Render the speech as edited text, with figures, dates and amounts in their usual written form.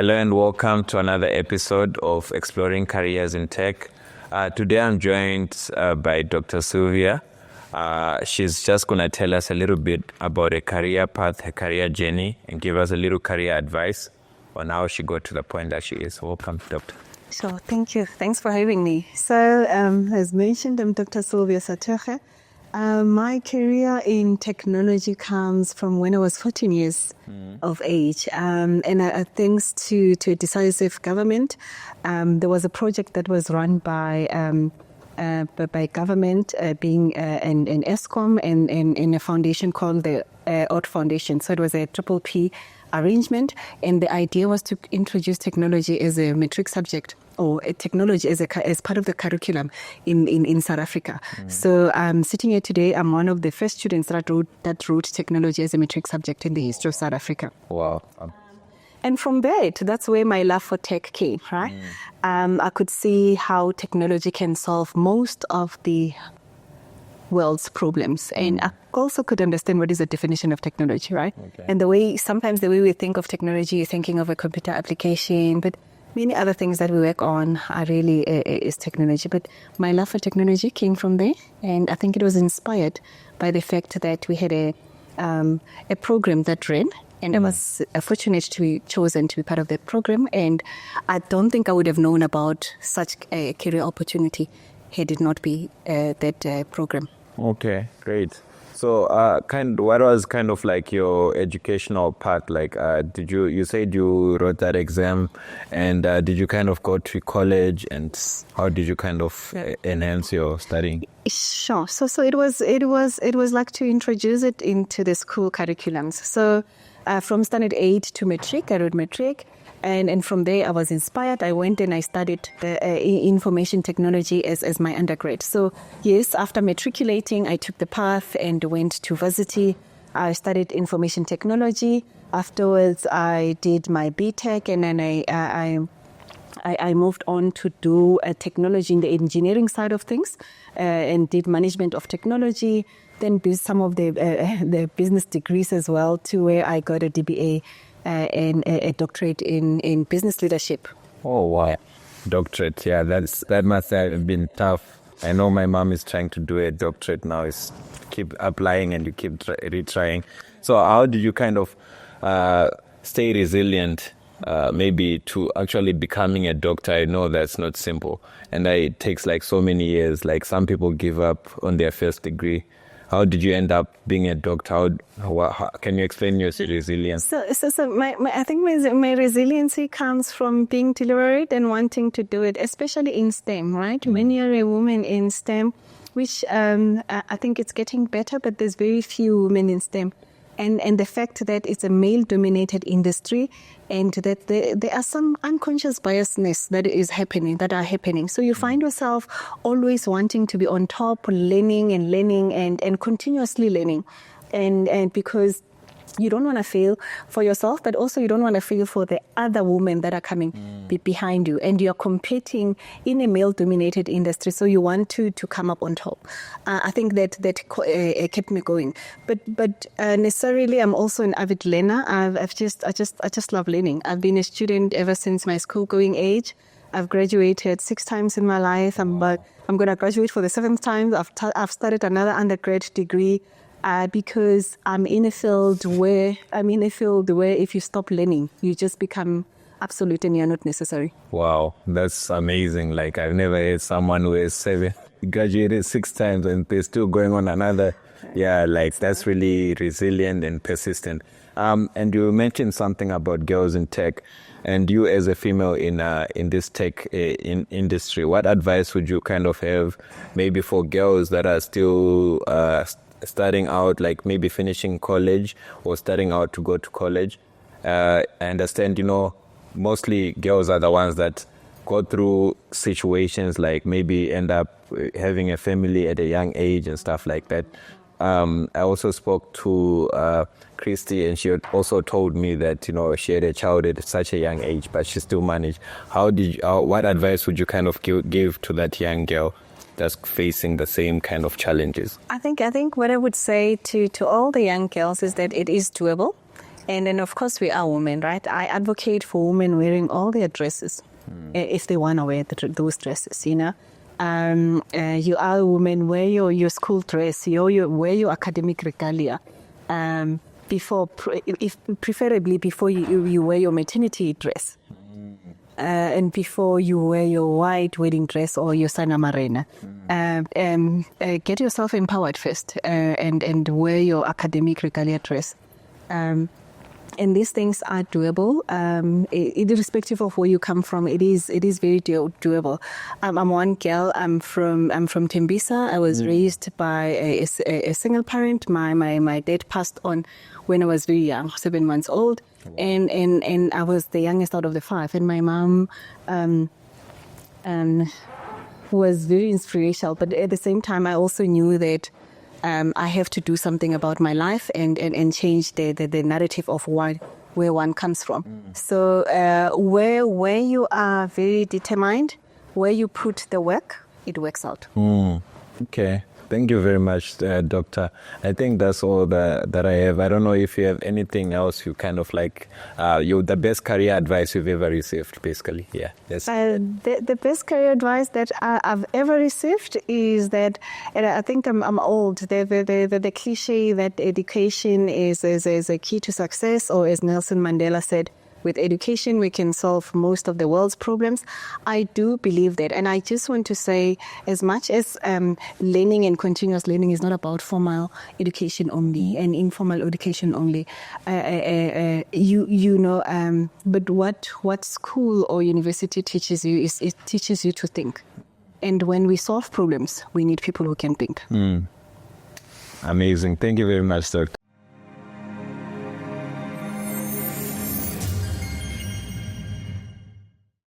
Hello and welcome to another episode of Exploring Careers in Tech. Today I'm joined by Dr. Sylvia. She's just going to tell us a little bit about her career path, her career journey, and give us a little career advice on how she got to the point that she is. Welcome, Doctor. Sure, thank you. Thanks for having me. So, as mentioned, I'm Dr. Sylvia Sathekge. My career in technology comes from when I was 14 years of age. And thanks to a decisive government, there was a project that was run by government, being an ESCOM and a foundation called the OT Foundation. So it was a triple P arrangement, and the idea was to introduce technology as a matric subject, or technology as part of the curriculum in South Africa. So sitting here today, I'm one of the first students that wrote technology as a matric subject in the history of South Africa. Wow. And from there, that's where my love for tech came, right? I could see how technology can solve most of the world's problems. And I also could understand what is the definition of technology, right? Okay. And sometimes the way we think of technology, you're thinking of a computer application, but many other things that we work on are really is technology. But my love for technology came from there, and I think it was inspired by the fact that we had a program that ran, and I was fortunate to be chosen to be part of that program. And I don't think I would have known about such a career opportunity had it not be that program. Okay, great. So, what was kind of like your educational part? Like, you said you wrote that exam, and did you kind of go to college, and how did you kind of enhance your studying? Sure. So it was like to introduce it into the school curriculums. So from standard 8 to matric, I wrote matric. And from there, I was inspired. I went and I studied information technology as my undergrad. So yes, after matriculating, I took the path and went to varsity. I studied information technology. Afterwards, I did my BTech, and then I moved on to do technology in the engineering side of things, and did management of technology. Then did some of the business degrees as well, to where I got a DBA. And a doctorate in business leadership. Oh, wow. Doctorate, yeah, that must have been tough. I know my mom is trying to do a doctorate now. Is keep applying and you keep retrying. So how did you kind of stay resilient, maybe to actually becoming a doctor? I know that's not simple. And it takes like so many years. Like some people give up on their first degree. How did you end up being a doctor? How can you explain your resilience? So I think my resiliency comes from being deliberate and wanting to do it, especially in STEM, right? When you're a woman in STEM, which I think it's getting better, but there's very few women in STEM. And the fact that it's a male-dominated industry, and that there are some unconscious biasness that are happening. So you find yourself always wanting to be on top, learning and continuously learning. And because you don't want to fail for yourself, but also you don't want to fail for the other women that are coming behind you. And you're competing in a male-dominated industry, so you want to come up on top. I think that kept me going. But necessarily, I'm also an avid learner. I just love learning. I've been a student ever since my school-going age. I've graduated 6 times in my life. I'm going to graduate for the 7th time. I've started another undergrad degree. Because I'm in a field where if you stop learning, you just become obsolete and you're not necessary. Wow, that's amazing. Like I've never heard someone who is 7, graduated 6 times and they're still going on another. Yeah, like that's really resilient and persistent. And you mentioned something about girls in tech, and you as a female in this tech industry. What advice would you kind of have, maybe for girls that are still starting out, like maybe finishing college or starting out to go to college? I understand, mostly girls are the ones that go through situations like maybe end up having a family at a young age and stuff like that. I also spoke to Christy, and she also told me that, she had a child at such a young age, but she still managed. What advice would you kind of give to that young girl that's facing the same kind of challenges? I think what I would say to all the young girls is that it is doable. And then, of course, we are women, right? I advocate for women wearing all their dresses if they want to wear those dresses, you know. You are a woman, wear your school dress, wear your academic regalia. Preferably before you wear your maternity dress. And before you wear your white wedding dress or your sana marena. Get yourself empowered first and wear your academic regalia dress. And these things are doable, irrespective of where you come from. It is very doable. I'm one girl. I'm from Tembisa. I was raised by a single parent. My dad passed on when I was very young, 7 months old, and I was the youngest out of the 5. And my mom was very inspirational. But at the same time, I also knew that I have to do something about my life and change the narrative of where one comes from. So where you are very determined, where you put the work, it works out. Okay. Thank you very much, Doctor. I think that's all that I have. I don't know if you have anything else you kind of like, the best career advice you've ever received, basically. Yeah. The best career advice that I've ever received is that, and I think I'm old, the cliche that education is a key to success, or as Nelson Mandela said, with education, we can solve most of the world's problems. I do believe that. And I just want to say, as much as learning and continuous learning is not about formal education only and informal education only, but what school or university teaches you is it teaches you to think. And when we solve problems, we need people who can think. Amazing. Thank you very much, Doctor.